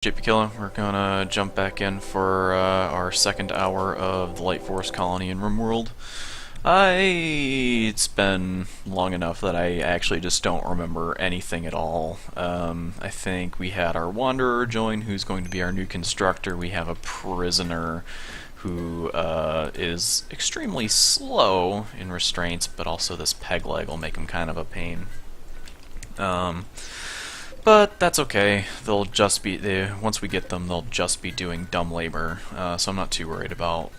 JP Killer, we're gonna jump back in for our second hour of the Lightforce colony in RimWorld. It's been long enough that I actually just don't remember anything at all. I think we had our Wanderer join, who's going to be our new constructor. We have a prisoner who is extremely slow in restraints, but also this peg leg will make him kind of a pain. But that's okay. They'll just be once we get them, they'll just be doing dumb labor. So I'm not too worried about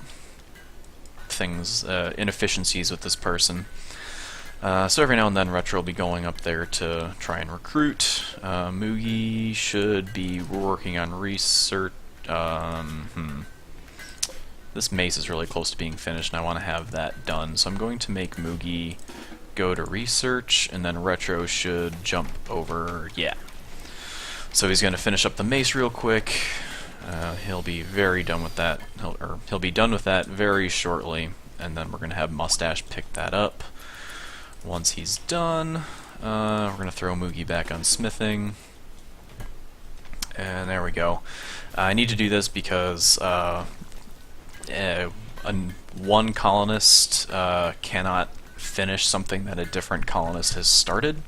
things, inefficiencies with this person. So every now and then, Retro will be going up there to try and recruit. Moogie should be working on research. This maze is really close to being finished, and I want to have that done. So I'm going to make Moogie go to research, and then Retro should jump over. Yeah. So he's going to finish up the mace real quick. He'll be very done with that. He'll be done with that very shortly, and then we're going to have Mustache pick that up. Once he's done, we're going to throw Moogie back on smithing, and there we go. I need to do this because one colonist cannot finish something that a different colonist has started.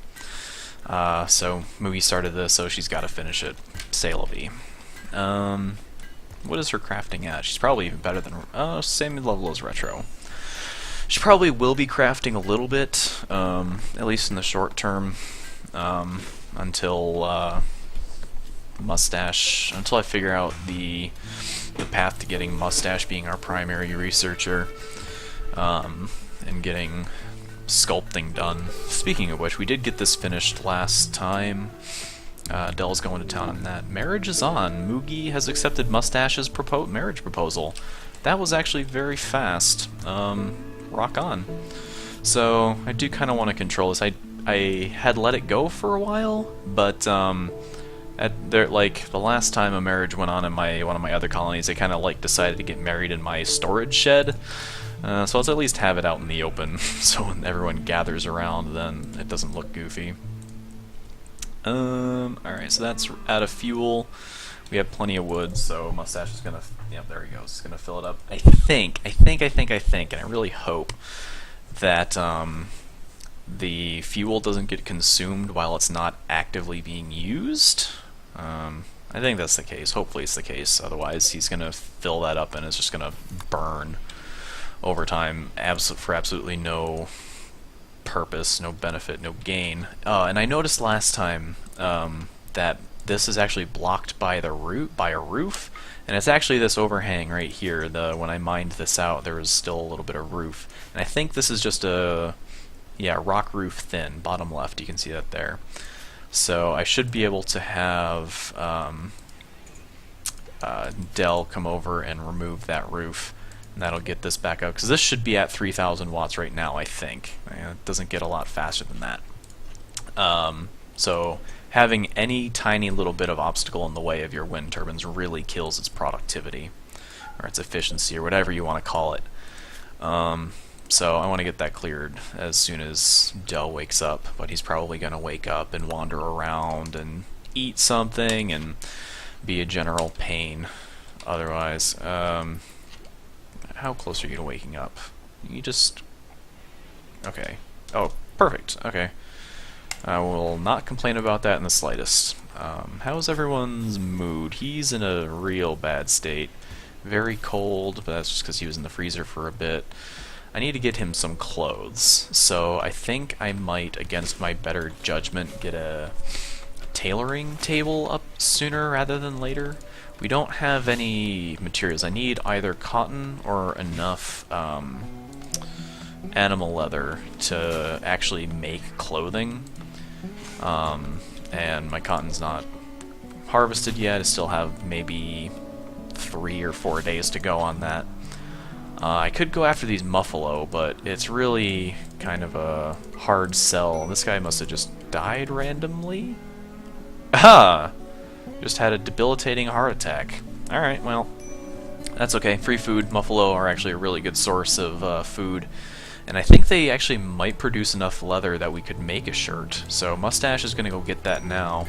So Moogie started this, so she's got to finish it. C'est la vie. What is her crafting at? She's probably even better than same level as Retro. She probably will be crafting a little bit, at least in the short term, until Mustache. Until I figure out the path to getting Mustache being our primary researcher, and getting sculpting done. Speaking of which, we did get this finished last time. Dell's going to town on that. Marriage is on. Moogie has accepted Mustache's marriage proposal. That was actually very fast. Rock on. So I do kind of want to control this. I had let it go for a while, but like the last time a marriage went on in one of my other colonies, they kind of decided to get married in my storage shed. So let's at least have it out in the open, so when everyone gathers around, then it doesn't look goofy. Alright, so that's out of fuel. We have plenty of wood, so Mustache is gonna, yep, there he goes, he's gonna fill it up. I think, and I really hope that, the fuel doesn't get consumed while it's not actively being used. I think that's the case. Hopefully it's the case, otherwise he's gonna fill that up and it's just gonna burn over time, for absolutely no purpose, no benefit, no gain. And I noticed last time that this is actually blocked by a roof, and it's actually this overhang right here. When I mined this out, there was still a little bit of roof, and I think this is just a rock roof thin, bottom left. You can see that there. So I should be able to have Dell come over and remove that roof. And that'll get this back up, because this should be at 3,000 watts right now, I think. It doesn't get a lot faster than that. So having any tiny little bit of obstacle in the way of your wind turbines really kills its productivity, or its efficiency, or whatever you want to call it. So I want to get that cleared as soon as Dell wakes up, but he's probably going to wake up and wander around and eat something and be a general pain otherwise. How close are you to waking up? You just... Okay. Oh, perfect. Okay. I will not complain about that in the slightest. How's everyone's mood? He's in a real bad state. Very cold, but that's just because he was in the freezer for a bit. I need to get him some clothes. So I think I might, against my better judgment, get a tailoring table up sooner rather than later. We don't have any materials. I need either cotton or enough animal leather to actually make clothing. And my cotton's not harvested yet. I still have maybe 3 or 4 days to go on that. I could go after these muffalo, but it's really kind of a hard sell. This guy must have just died randomly. Aha! Just had a debilitating heart attack. Alright, well, that's okay. Free food. Muffalo are actually a really good source of food. And I think they actually might produce enough leather that we could make a shirt. So Mustache is going to go get that now.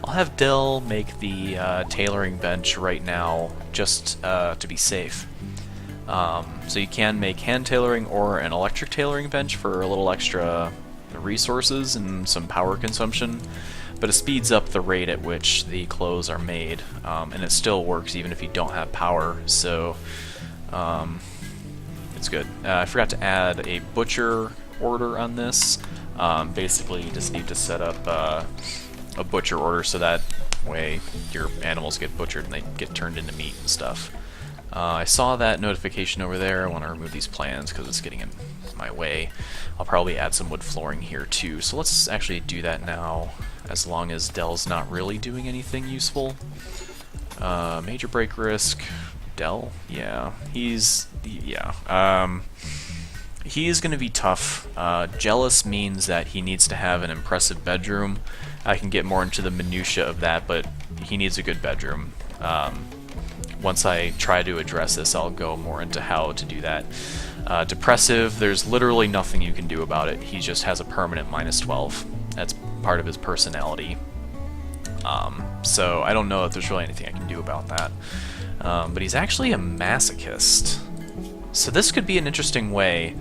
I'll have Dill make the tailoring bench right now, just to be safe. So you can make hand tailoring or an electric tailoring bench for a little extra resources and some power consumption, but it speeds up the rate at which the clothes are made, and it still works even if you don't have power, so it's good. I forgot to add a butcher order on this. Basically, you just need to set up a butcher order so that way your animals get butchered and they get turned into meat and stuff. I saw that notification over there. I want to remove these plants because it's getting in my way. I'll probably add some wood flooring here too, so let's actually do that now, as long as Dell's not really doing anything useful. Major break risk. Dell? Yeah. He's going to be tough. Jealous means that he needs to have an impressive bedroom. I can get more into the minutia of that, but he needs a good bedroom. Once I try to address this, I'll go more into how to do that. Depressive, there's literally nothing you can do about it. He just has a permanent -12. That's part of his personality. So I don't know if there's really anything I can do about that. But he's actually a masochist. So this could be an interesting way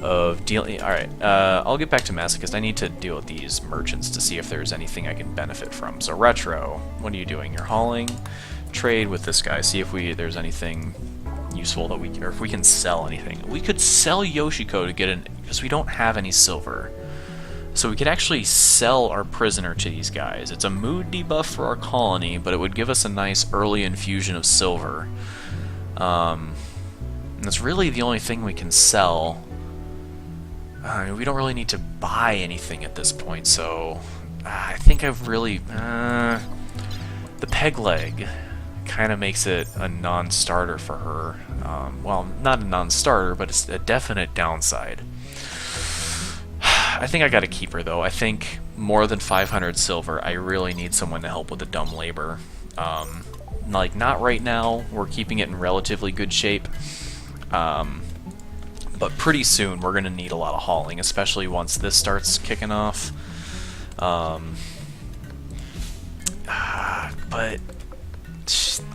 of dealing... Alright, I'll get back to masochist. I need to deal with these merchants to see if there's anything I can benefit from. So Retro, what are you doing? You're hauling. Trade with this guy. See if there's anything useful that or if we can sell anything. We could sell Yoshiko to get an... because we don't have any silver. So we could actually sell our prisoner to these guys. It's a mood debuff for our colony, but it would give us a nice early infusion of silver. And that's really the only thing we can sell. We don't really need to buy anything at this point, so... I think I've really... the peg leg kind of makes it a non-starter for her. Well, not a non-starter, but it's a definite downside. I think I gotta keep her, though. I think more than 500 silver, I really need someone to help with the dumb labor. Like, not right now. We're keeping it in relatively good shape. But pretty soon, we're gonna need a lot of hauling, especially once this starts kicking off. But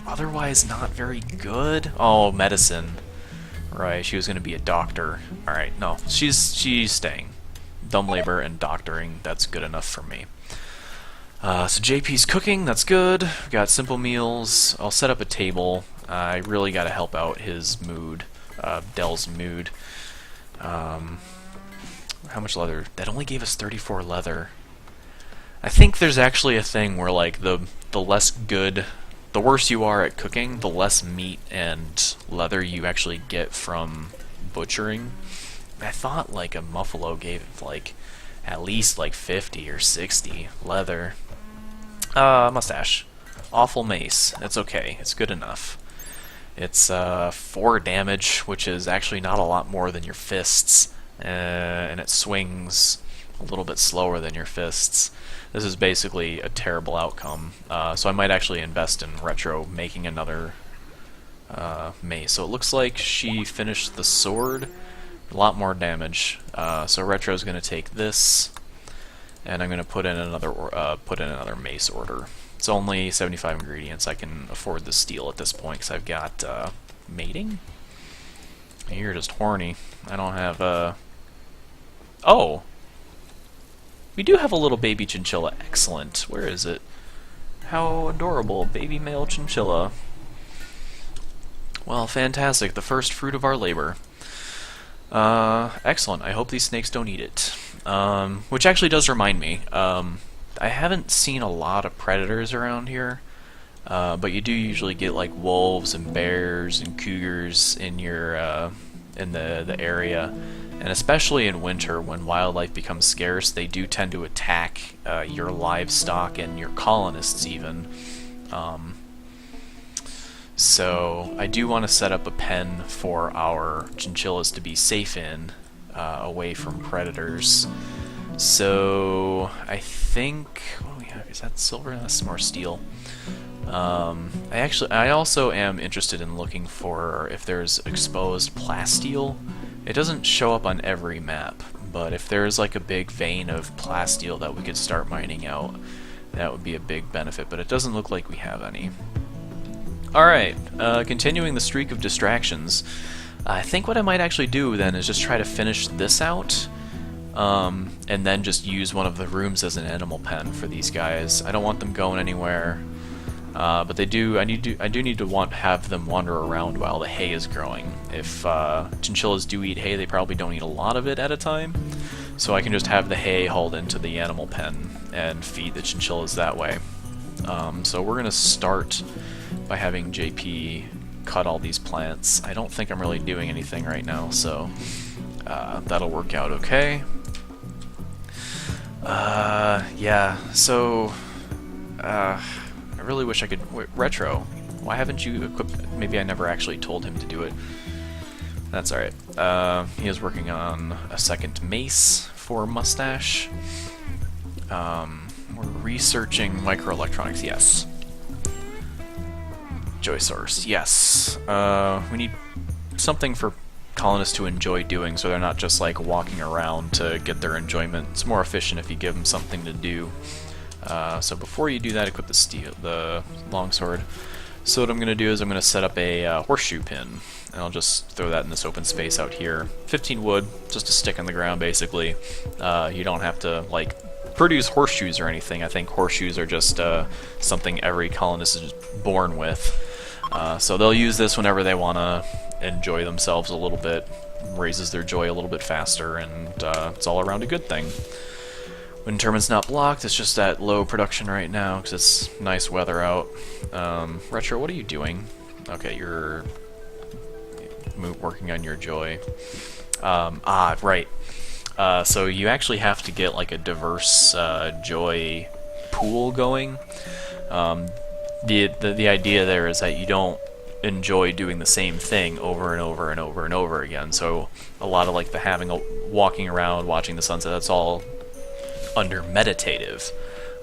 otherwise not very good. Oh, medicine. Right, she was going to be a doctor. Alright, no, she's staying. Dumb labor and doctoring, that's good enough for me. So JP's cooking, that's good. We've got simple meals. I'll set up a table. I really got to help out his mood, Dell's mood. How much leather? That only gave us 34 leather. I think there's actually a thing where, like, the less good, the worse you are at cooking, the less meat and leather you actually get from butchering. I thought, like, a Muffalo gave, like, at least, like, 50 or 60 leather. Mustache. Awful mace. It's okay. It's good enough. It's 4 damage, which is actually not a lot more than your fists, and it swings a little bit slower than your fists. This is basically a terrible outcome, so I might actually invest in Retro making another mace. So it looks like she finished the sword, a lot more damage. So Retro's going to take this, and I'm going to put in another mace order. It's only 75 ingredients. I can afford the steel at this point because I've got mating. You're just horny. I don't have Oh. We do have a little baby chinchilla. Excellent. Where is it? How adorable. Baby male chinchilla. Well, fantastic. The first fruit of our labor. Excellent. I hope these snakes don't eat it. Which actually does remind me. I haven't seen a lot of predators around here. But you do usually get like wolves and bears and cougars in your in the area. And especially in winter, when wildlife becomes scarce, they do tend to attack your livestock and your colonists even. So I do want to set up a pen for our chinchillas to be safe in, away from predators. So I think, what do we have? Is that silver? That's more steel. I also am interested in looking for if there's exposed plasteel. It doesn't show up on every map, but if there's like a big vein of plasteel that we could start mining out, that would be a big benefit, but it doesn't look like we have any. Alright, continuing the streak of distractions, I think what I might actually do then is just try to finish this out, and then just use one of the rooms as an animal pen for these guys. I don't want them going anywhere, but they do. I do need to have them wander around while the hay is growing. If chinchillas do eat hay, they probably don't eat a lot of it at a time, so I can just have the hay hauled into the animal pen and feed the chinchillas that way. So we're gonna start by having JP cut all these plants. I don't think I'm really doing anything right now, so that'll work out okay. Yeah, so I really wish I could... Wait, Retro, why haven't you equipped... Maybe I never actually told him to do it. That's alright. He is working on a second mace for Mustache. We're researching microelectronics, yes. Joy source, yes. We need something for colonists to enjoy doing, so they're not just like walking around to get their enjoyment. It's more efficient if you give them something to do. So before you do that, equip the longsword. So what I'm going to do is I'm going to set up a horseshoe pin, and I'll just throw that in this open space out here. 15 wood, just a stick in the ground, basically. You don't have to like produce horseshoes or anything. I think horseshoes are just something every colonist is born with. So they'll use this whenever they want to enjoy themselves a little bit, raises their joy a little bit faster, and it's all around a good thing. Wind turbine's not blocked, it's just at low production right now because it's nice weather out. Retro, what are you doing? Okay, you're working on your joy. Right. So you actually have to get like a diverse joy pool going. The idea there is that you don't enjoy doing the same thing over and over and over and over again. So a lot of like the walking around, watching the sunset, that's all under meditative.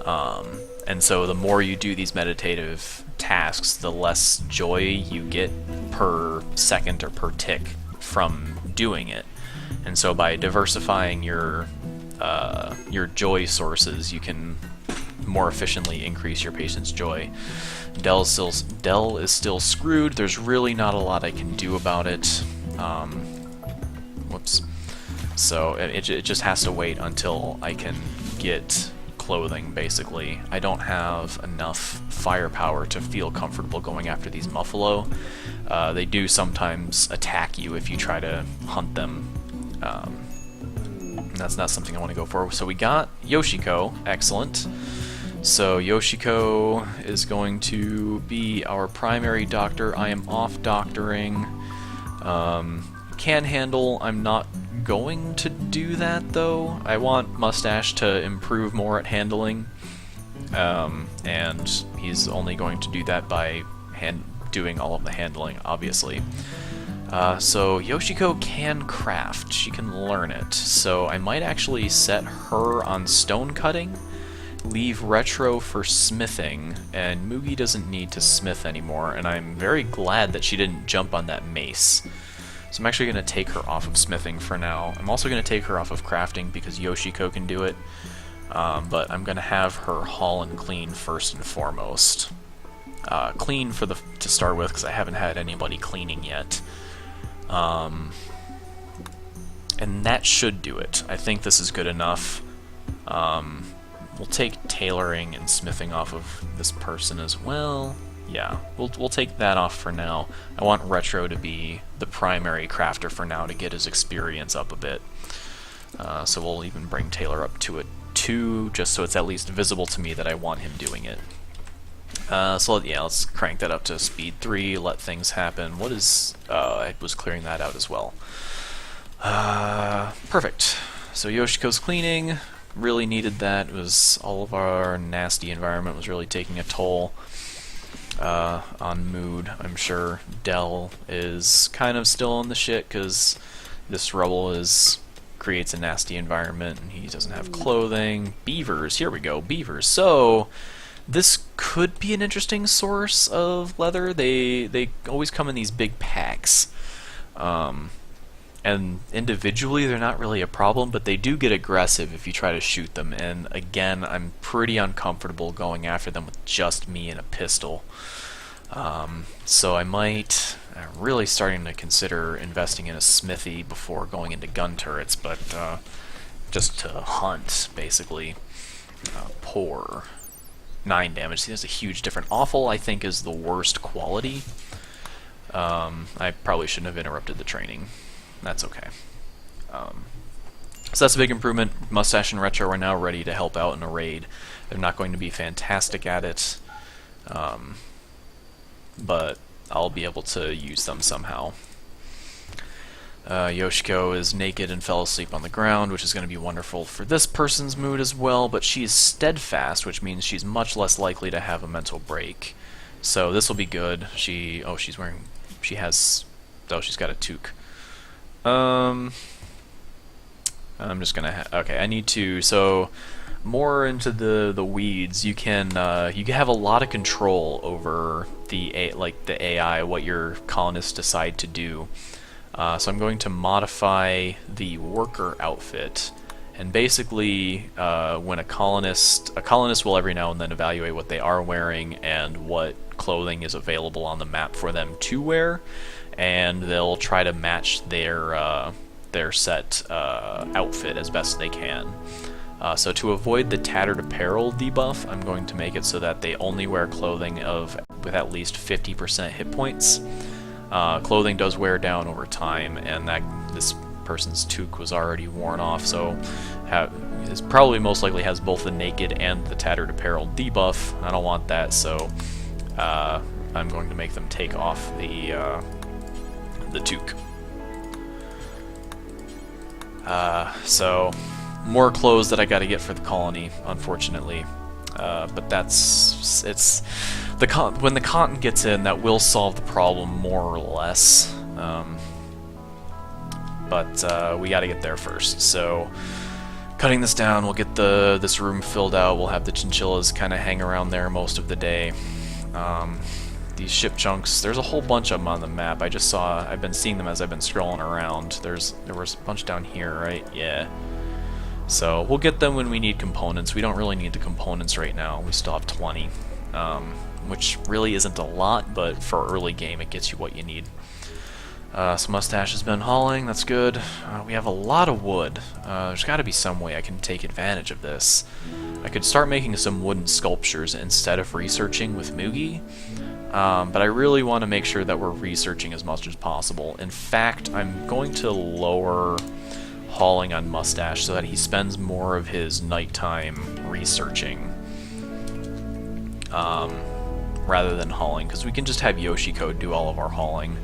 And so the more you do these meditative tasks, the less joy you get per second or per tick from doing it. And so by diversifying your joy sources, you can more efficiently increase your patient's joy. Dell is still screwed. There's really not a lot I can do about it. Whoops. So it just has to wait until I can get clothing, basically. I don't have enough firepower to feel comfortable going after these muffalo. They do sometimes attack you if you try to hunt them. That's not something I want to go for. So we got Yoshiko, excellent. So Yoshiko is going to be our primary doctor. I am off doctoring. Can handle, I'm not going to do that though. I want Mustache to improve more at handling, and he's only going to do that by doing all of the handling, obviously. So Yoshiko can craft, she can learn it, so I might actually set her on stone cutting, leave Retro for smithing, and Mugi doesn't need to smith anymore, and I'm very glad that she didn't jump on that mace. So I'm actually going to take her off of smithing for now. I'm also going to take her off of crafting because Yoshiko can do it, but I'm going to have her haul and clean first and foremost. Clean to start with because I haven't had anybody cleaning yet. And that should do it. I think this is good enough. We'll take tailoring and smithing off of this person as well. Yeah, we'll take that off for now. I want Retro to be the primary crafter for now to get his experience up a bit. So we'll even bring Taylor up to a 2, just so it's at least visible to me that I want him doing it. So yeah, let's crank that up to speed 3, let things happen. What is... I was clearing that out as well. Perfect. So Yoshiko's cleaning, really needed that. It was all of our nasty environment was really taking a toll on mood, I'm sure. Dell is kind of still in the shit because this rubble creates a nasty environment and he doesn't have clothing. Beavers, here we go, beavers. So this could be an interesting source of leather. They always come in these big packs. And and individually they're not really a problem, but they do get aggressive if you try to shoot them, and again, I'm pretty uncomfortable going after them with just me and a pistol. So I'm really starting to consider investing in a smithy before going into gun turrets, but just to hunt, basically. Poor. 9 damage. See, there's a huge difference. Awful, I think, is the worst quality. I probably shouldn't have interrupted the training. That's okay. So that's a big improvement. Mustache and Retro are now ready to help out in a raid. They're not going to be fantastic at it, but I'll be able to use them somehow. Yoshiko is naked and fell asleep on the ground, which is going to be wonderful for this person's mood as well, but she's steadfast, which means she's much less likely to have a mental break. So this will be good. She's got a toque. I'm just gonna okay, I need to, so more into the weeds. You can have a lot of control over the AI, what your colonists decide to do. So I'm going to modify the worker outfit, and basically when a colonist will every now and then evaluate what they are wearing and what clothing is available on the map for them to wear, and they'll try to match their set outfit as best they can. So to avoid the tattered apparel debuff, I'm going to make it so that they only wear clothing with at least 50% hit points. Clothing does wear down over time, and this person's toque was already worn off, so this probably most likely has both the naked and the tattered apparel debuff. I don't want that, so I'm going to make them take off the toque. So more clothes that I got to get for the colony, unfortunately. But when the cotton gets in, that will solve the problem more or less. But we got to get there first. So cutting this down, we'll get this room filled out. We'll have the chinchillas kind of hang around there most of the day. These ship chunks, there's a whole bunch of them on the map. I've been seeing them as I've been scrolling around. There was a bunch down here, right? Yeah. So we'll get them when we need components. We don't really need the components right now. We still have 20, which really isn't a lot, but for early game it gets you what you need. So Mustache has been hauling, that's good. We have a lot of wood. There's got to be some way I can take advantage of this. I could start making some wooden sculptures instead of researching with Mugi, but I really want to make sure that we're researching as much as possible. In fact, I'm going to lower hauling on Mustache so that he spends more of his nighttime researching rather than hauling, because we can just have Yoshiko do all of our hauling.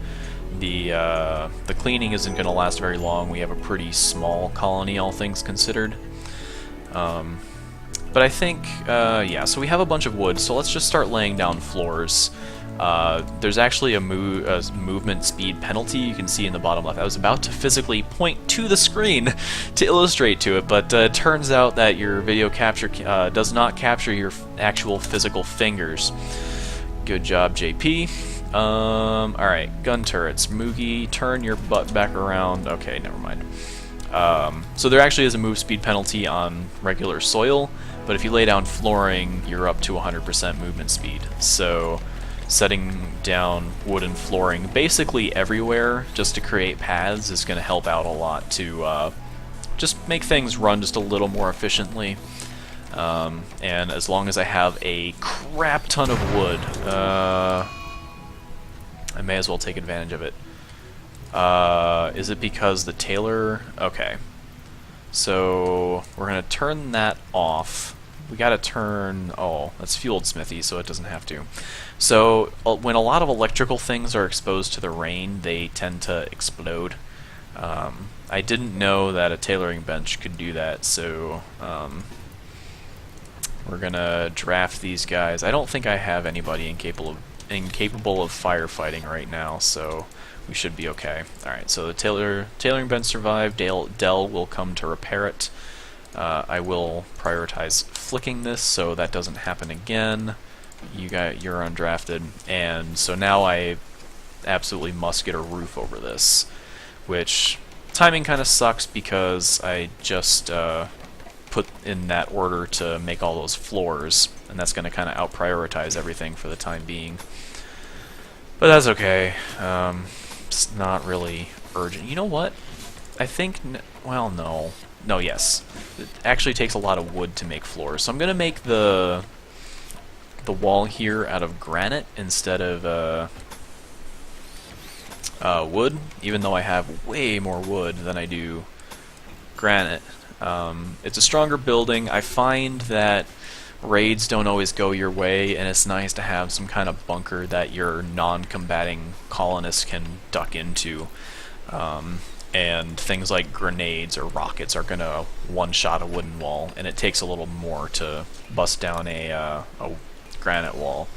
The cleaning isn't going to last very long. We have a pretty small colony, all things considered. But I think, yeah, so we have a bunch of wood, so let's just start laying down floors. There's actually a movement speed penalty you can see in the bottom left. I was about to physically point to the screen to illustrate to it, but it turns out that your video capture does not capture your actual physical fingers. Good job, JP. Alright, gun turrets. Mugi, turn your butt back around. Okay, never mind. So there actually is a move speed penalty on regular soil, but if you lay down flooring, you're up to 100% movement speed. So setting down wooden flooring basically everywhere just to create paths is going to help out a lot to just make things run just a little more efficiently. And as long as I have a crap ton of wood, I may as well take advantage of it. Is it because the tailor... Okay. So we're going to turn that off. We got to turn... Oh, that's fueled smithy, so it doesn't have to. So when a lot of electrical things are exposed to the rain, they tend to explode. I didn't know that a tailoring bench could do that, so we're going to draft these guys. I don't think I have anybody incapable of firefighting right now, so we should be okay. Alright, so the tailoring bench survived. Dell will come to repair it. I will prioritize flicking this so that doesn't happen again. You're undrafted, and so now I absolutely must get a roof over this, which Timing kind of sucks because I just put in that order to make all those floors, and that's going to kind of out-prioritize everything for the time being. But that's okay. It's not really urgent. You know what? I think... well, no. No, yes. It actually takes a lot of wood to make floors. So I'm going to make the wall here out of granite instead of wood, even though I have way more wood than I do granite. It's a stronger building. I find that raids don't always go your way, and it's nice to have some kind of bunker that your non-combating colonists can duck into. And things like grenades or rockets are going to one-shot a wooden wall, and it takes a little more to bust down a granite wall.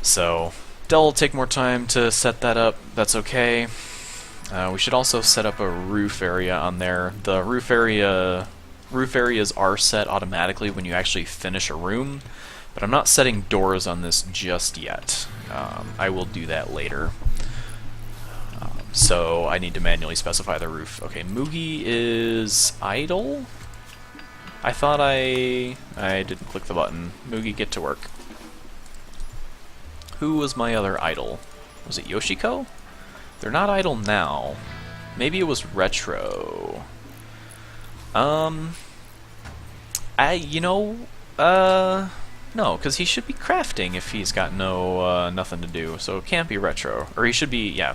So Dell will take more time to set that up. That's okay. We should also set up a roof area on there. The roof areas are set automatically when you actually finish a room, but I'm not setting doors on this just yet. I will do that later. So I need to manually specify the roof. Okay, Moogie is idle? I thought I didn't click the button. Moogie, get to work. Who was my other idle? Was it Yoshiko? They're not idle now. Maybe it was Retro. No, because he should be crafting if he's got nothing to do. So it can't be Retro. Or he should be, yeah,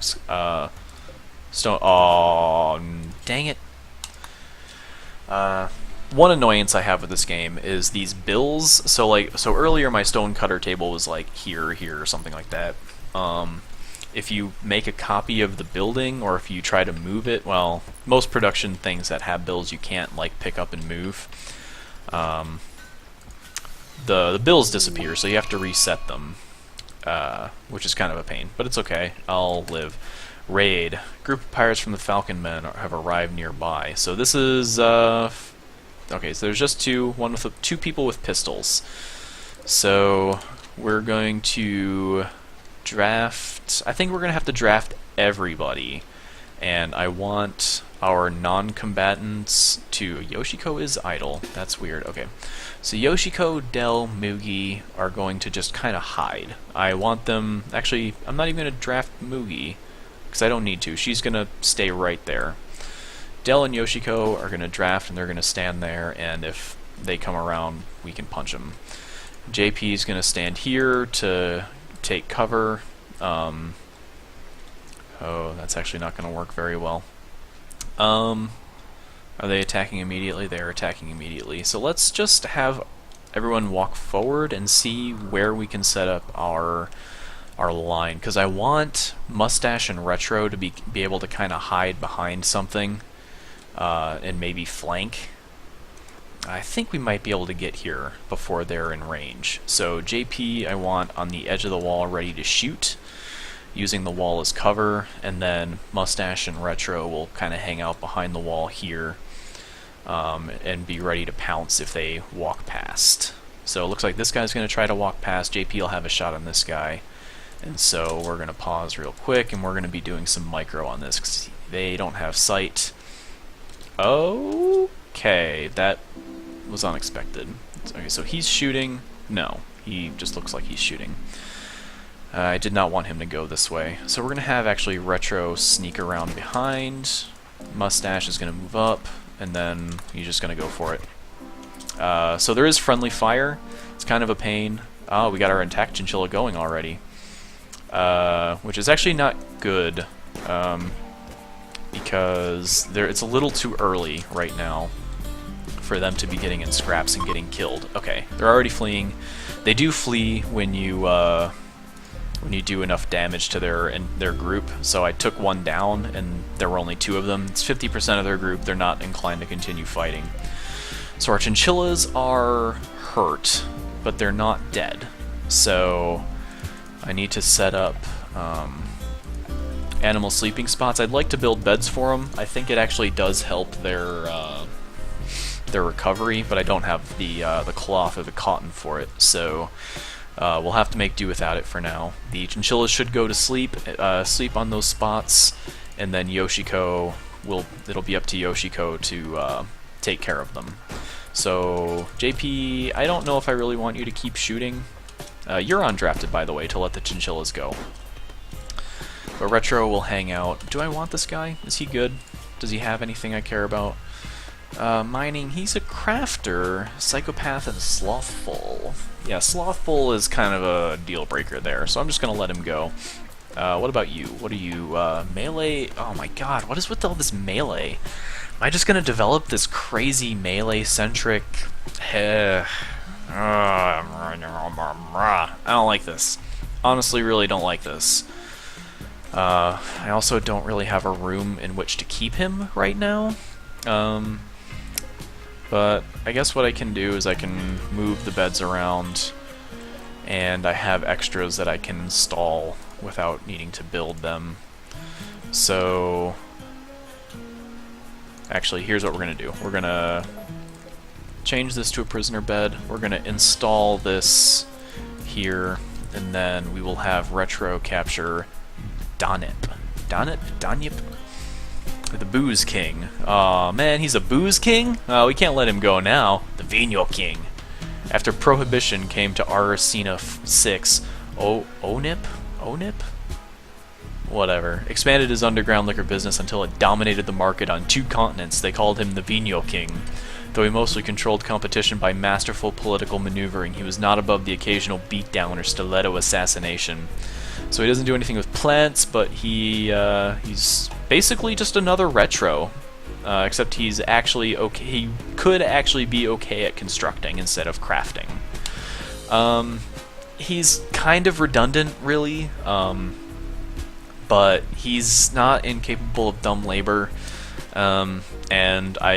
Stone. Oh, dang it. One annoyance I have with this game is these bills. So earlier my stone cutter table was like here, or something like that. If you make a copy of the building, or if you try to move it, well, most production things that have bills you can't like pick up and move. The bills disappear, so you have to reset them, which is kind of a pain, but it's okay. I'll live. Raid. Group of pirates from the Falcon Men have arrived nearby. So this is, okay, so there's just two people with pistols. So we're going to draft, I think we're going to have to draft everybody. And I want our non-combatants to, Yoshiko is idle. That's weird. Okay. So Yoshiko, Dell, Moogie are going to just kind of hide. I want them, actually, I'm not even going to draft Moogie, because I don't need to. She's going to stay right there. Dell and Yoshiko are going to draft, and they're going to stand there, and if they come around, we can punch them. JP is going to stand here to take cover. Oh, that's actually not going to work very well. Are they attacking immediately? They are attacking immediately. So let's just have everyone walk forward and see where we can set up our line, because I want Mustache and Retro to be able to kind of hide behind something and maybe flank. I think we might be able to get here before they're in range. So JP I want on the edge of the wall ready to shoot, using the wall as cover, and then Mustache and Retro will kind of hang out behind the wall here and be ready to pounce if they walk past. So it looks like this guy's going to try to walk past. JP will have a shot on this guy. And so we're going to pause real quick, and we're going to be doing some micro on this, because they don't have sight. Okay, that was unexpected. Okay, so he's shooting. No, he just looks like he's shooting. I did not want him to go this way. So we're going to have actually Retro sneak around behind. Mustache is going to move up, and then he's just going to go for it. So there is friendly fire. It's kind of a pain. Oh, we got our attack chinchilla going already. Which is actually not good, because it's a little too early right now for them to be getting in scraps and getting killed. Okay, they're already fleeing. They do flee when you do enough damage to their group. So I took one down, and there were only two of them. It's 50% of their group. They're not inclined to continue fighting. So our chinchillas are hurt, but they're not dead. So I need to set up animal sleeping spots. I'd like to build beds for them. I think it actually does help their recovery, but I don't have the cloth or the cotton for it, so we'll have to make do without it for now. The chinchillas should go to sleep on those spots, and then Yoshiko it'll be up to Yoshiko to take care of them. So JP, I don't know if I really want you to keep shooting. You're undrafted, by the way, to let the chinchillas go. But Retro will hang out. Do I want this guy? Is he good? Does he have anything I care about? Mining, he's a crafter, psychopath, and slothful. Yeah, slothful is kind of a deal breaker there, so I'm just gonna let him go. What about you? What are you, melee? Oh my god, what is with all this melee? Am I just gonna develop this crazy melee-centric... I don't like this. Honestly, really don't like this. I also don't really have a room in which to keep him right now. But I guess what I can do is I can move the beds around, and I have extras that I can install without needing to build them. So actually, here's what we're gonna do. We're gonna change this to a prisoner bed. We're gonna install this here, and then we will have Retro capture Donip, the Booze King. Aw, man, he's a Booze King? We can't let him go now. The Vino King. After Prohibition came to Aracena 6, Onip? Whatever. Expanded his underground liquor business until it dominated the market on 2 continents. They called him the Vino King. Though he mostly controlled competition by masterful political maneuvering, he was not above the occasional beatdown or stiletto assassination. So he doesn't do anything with plants, but he's basically just another Retro, except he's actually okay. He could actually be okay at constructing instead of crafting. He's kind of redundant, really, but he's not incapable of dumb labor, and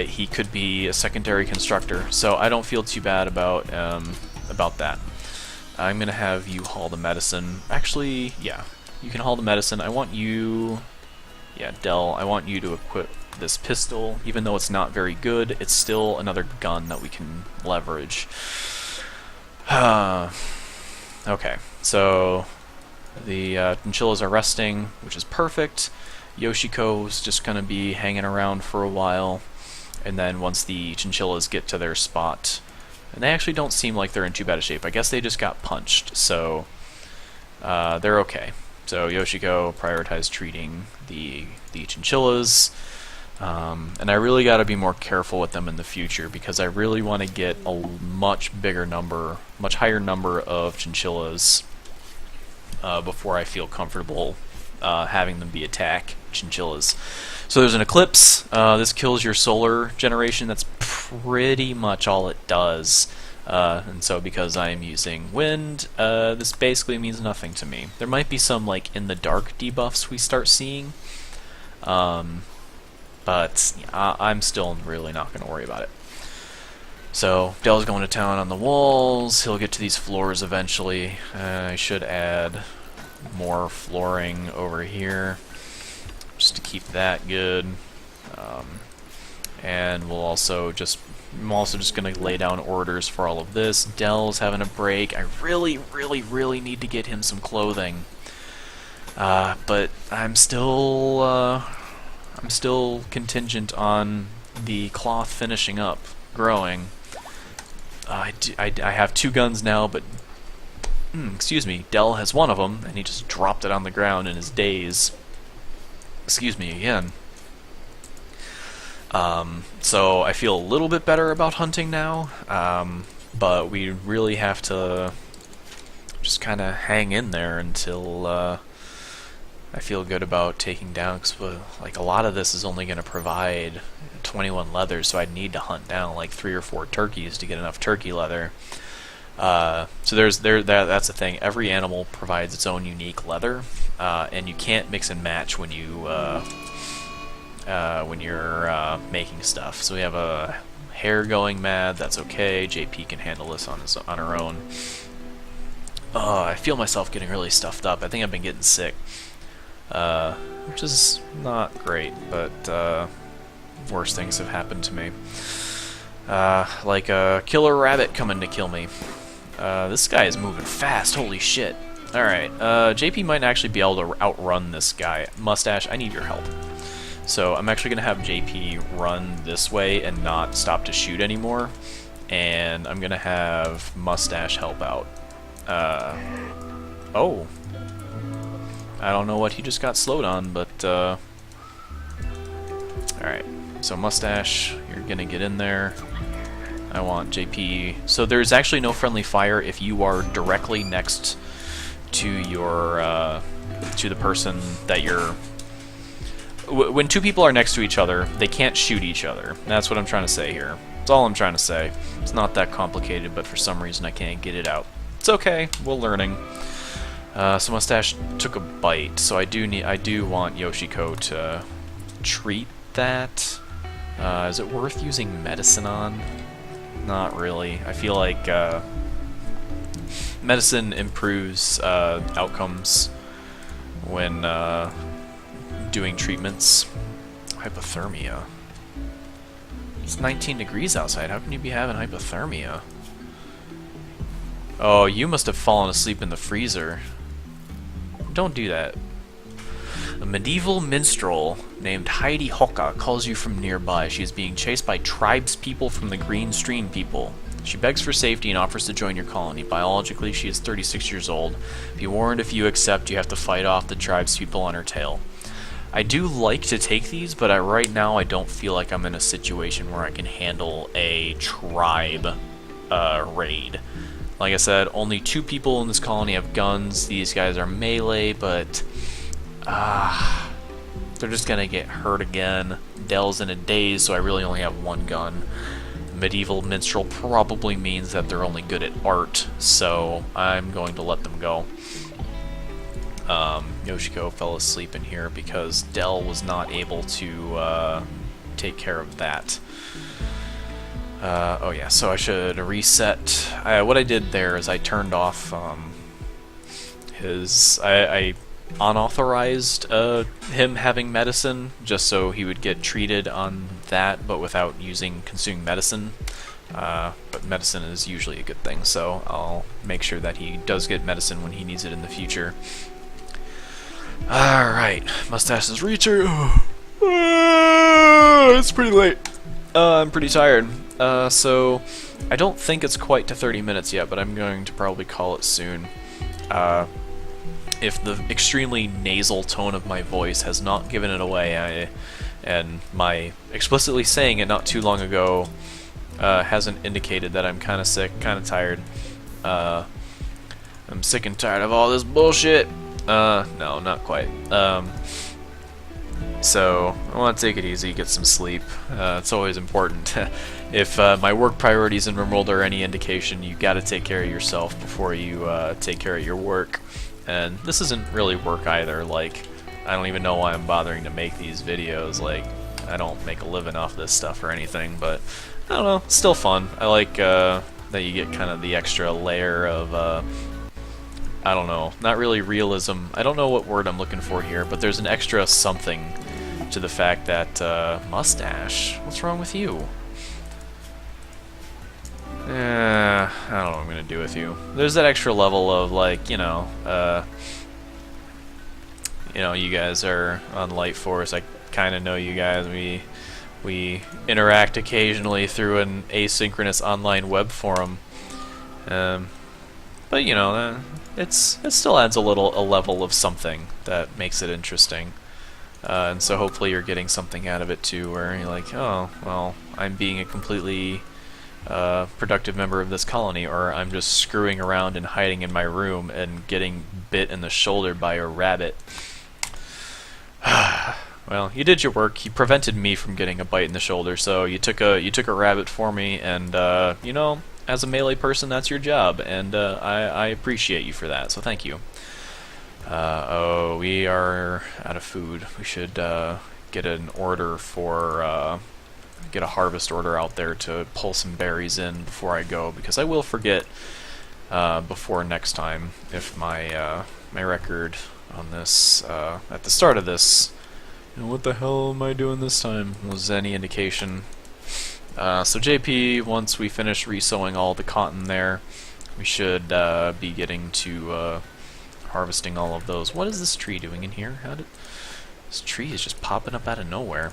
he could be a secondary constructor. So I don't feel too bad about that. I'm gonna have you haul the medicine. Actually, yeah, you can haul the medicine. I want you, yeah, Dell, I want you to equip this pistol. Even though it's not very good, it's still another gun that we can leverage. Okay, so the chinchillas are resting, which is perfect. Yoshiko's just gonna be hanging around for a while, and then once the chinchillas get to their spot, and they actually don't seem like they're in too bad a shape. I guess they just got punched, so they're okay. So Yoshiko prioritized treating the chinchillas, and I really got to be more careful with them in the future because I really want to get a much higher number of chinchillas before I feel comfortable having them be attack chinchillas. So there's an eclipse. This kills your solar generation. That's pretty much all it does. And so because I am using wind, this basically means nothing to me. There might be some like in the dark debuffs we start seeing, but I'm still really not going to worry about it. So Dell's going to town on the walls. He'll get to these floors eventually. I should add more flooring over here just to keep that good. And I'm also just going to lay down orders for all of this. Dell's having a break. I really need to get him some clothing. But I'm still contingent on the cloth finishing up, growing. I have 2 guns now, but excuse me, Dell has one of them, and he just dropped it on the ground in his daze. Excuse me again. So I feel a little bit better about hunting now, but we really have to just kind of hang in there until I feel good about taking down, because like a lot of this is only going to provide 21 leather, so I'd need to hunt down like 3 or 4 turkeys to get enough turkey leather. So that's the thing. Every animal provides its own unique leather, and you can't mix and match when you're making stuff. So we have a hare going mad. That's okay. JP can handle this on her own. I feel myself getting really stuffed up. I think I've been getting sick, which is not great, but worse things have happened to me. Like a killer rabbit coming to kill me. This guy is moving fast, holy shit. Alright, JP might actually be able to outrun this guy. Mustache, I need your help. So I'm actually going to have JP run this way and not stop to shoot anymore. And I'm going to have Mustache help out. Oh. I don't know what he just got slowed on, but, alright. So Mustache, you're going to get in there. I want JP. So there's actually no friendly fire if you are directly next to your, to the person that you're... When two people are next to each other, they can't shoot each other. That's what I'm trying to say here. That's all I'm trying to say. It's not that complicated, but for some reason I can't get it out. It's okay. We're learning. So Mustache took a bite, so I do want Yoshiko to treat that. Is it worth using medicine on? Not really. I feel like medicine improves outcomes when doing treatments. Hypothermia. It's 19 degrees outside. How can you be having hypothermia? Oh, you must have fallen asleep in the freezer. Don't do that. A medieval minstrel named Heidi Hoka calls you from nearby. She is being chased by tribespeople from the Green Stream people. She begs for safety and offers to join your colony. Biologically, she is 36 years old. Be warned, if you accept, you have to fight off the tribespeople on her tail. I do like to take these, but right now I don't feel like I'm in a situation where I can handle a tribe raid. Like I said, only 2 people in this colony have guns. These guys are melee, but they're just gonna get hurt again. Dell's in a daze, so I really only have 1 gun. Medieval minstrel probably means that they're only good at art, so I'm going to let them go. Yoshiko fell asleep in here because Dell was not able to take care of that. Oh yeah, so I should reset. What I did there is I turned off I unauthorized him having medicine, just so he would get treated on that, but without consuming medicine. But medicine is usually a good thing, so I'll make sure that he does get medicine when he needs it in the future. Alright, Mustache's reacher. It's pretty late. I'm pretty tired. So I don't think it's quite to 30 minutes yet, but I'm going to probably call it soon. If the extremely nasal tone of my voice has not given it away, and my explicitly saying it not too long ago hasn't indicated that I'm kind of sick, kind of tired. I'm sick and tired of all this bullshit. No, not quite. So I want to take it easy, get some sleep. It's always important. If my work priorities in RimWorld are any indication, you got to take care of yourself before you take care of your work. And this isn't really work either. Like, I don't even know why I'm bothering to make these videos. Like, I don't make a living off this stuff or anything, but I don't know, it's still fun. I like that you get kind of the extra layer of I don't know, not really realism. I don't know what word I'm looking for here, but there's an extra something to the fact that, Mustache, what's wrong with you? I don't know what I'm gonna do with you. There's that extra level of, like, you know, you guys are on Lightforce. I kind of know you guys. We interact occasionally through an asynchronous online web forum. But you know, it still adds a level of something that makes it interesting. And so hopefully you're getting something out of it too, where you're like, oh, well, I'm being a completely productive member of this colony, or I'm just screwing around and hiding in my room and getting bit in the shoulder by a rabbit. Well, you did your work. You prevented me from getting a bite in the shoulder, so you took a rabbit for me, and you know, as a melee person, that's your job, and I appreciate you for that, so thank you. Oh, we are out of food. We should get an order for get a harvest order out there to pull some berries in before I go, because I will forget before next time if my my record on this at the start of this, you know, what the hell am I doing this time, was any indication. So JP, once we finish resowing all the cotton there, we should be getting to harvesting all of those. What is this tree doing in here? This tree is just popping up out of nowhere.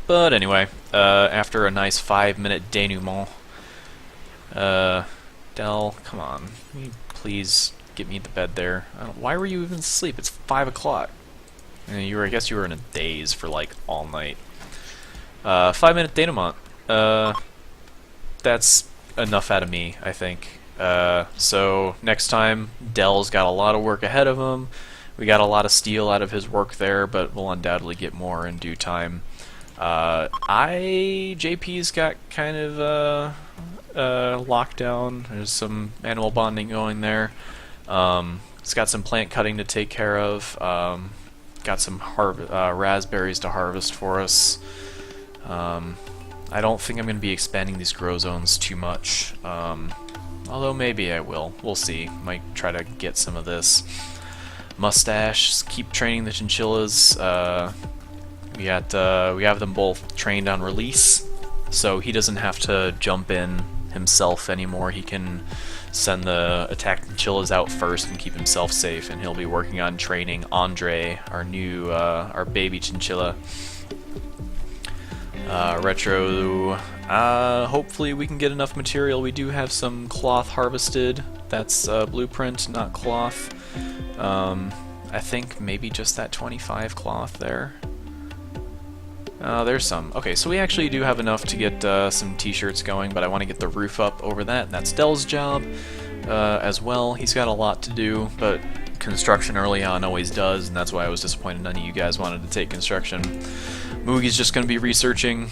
But anyway, after a nice 5-minute denouement, Del, come on, can you please get me to bed there? Why were you even asleep? It's 5 o'clock. I guess you were in a daze for like all night. 5-minute denouement. That's enough out of me, I think. So next time, Del's got a lot of work ahead of him. We got a lot of steel out of his work there, but we'll undoubtedly get more in due time. JP's got kind of locked down. There's some animal bonding going there. It's got some plant cutting to take care of. Got some raspberries to harvest for us. I don't think I'm going to be expanding these grow zones too much. Although maybe I will. We'll see. Might try to get some of this. Mustache, keep training the chinchillas. We have them both trained on release, so he doesn't have to jump in himself anymore. He can send the attack chinchillas out first and keep himself safe, and he'll be working on training Andre, our new our baby chinchilla. Retro, hopefully we can get enough material. We do have some cloth harvested. That's blueprint, not cloth. I think maybe just that 25 cloth there. There's some. Okay, so we actually do have enough to get some t-shirts going, but I want to get the roof up over that, and that's Del's job as well. He's got a lot to do, but construction early on always does, and that's why I was disappointed none of you guys wanted to take construction. Moogie's just going to be researching.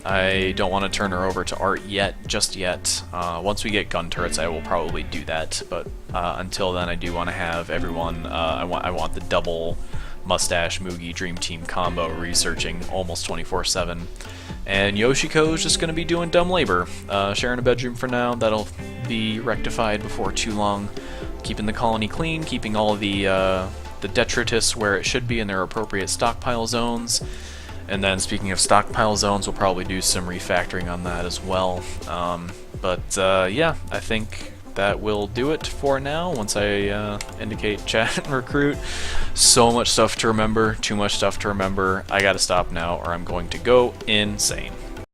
I don't want to turn her over to art just yet. Once we get gun turrets, I will probably do that, but until then I do want to have everyone, I want the double Mustache Moogie Dream Team combo researching almost 24/7. And Yoshiko's just going to be doing dumb labor, sharing a bedroom for now. That'll be rectified before too long. Keeping the colony clean, keeping all of the detritus where it should be in their appropriate stockpile zones. And then speaking of stockpile zones, we'll probably do some refactoring on that as well. Yeah, I think that will do it for now. Once I indicate chat and recruit. So much stuff to remember, too much stuff to remember. I gotta stop now or I'm going to go insane.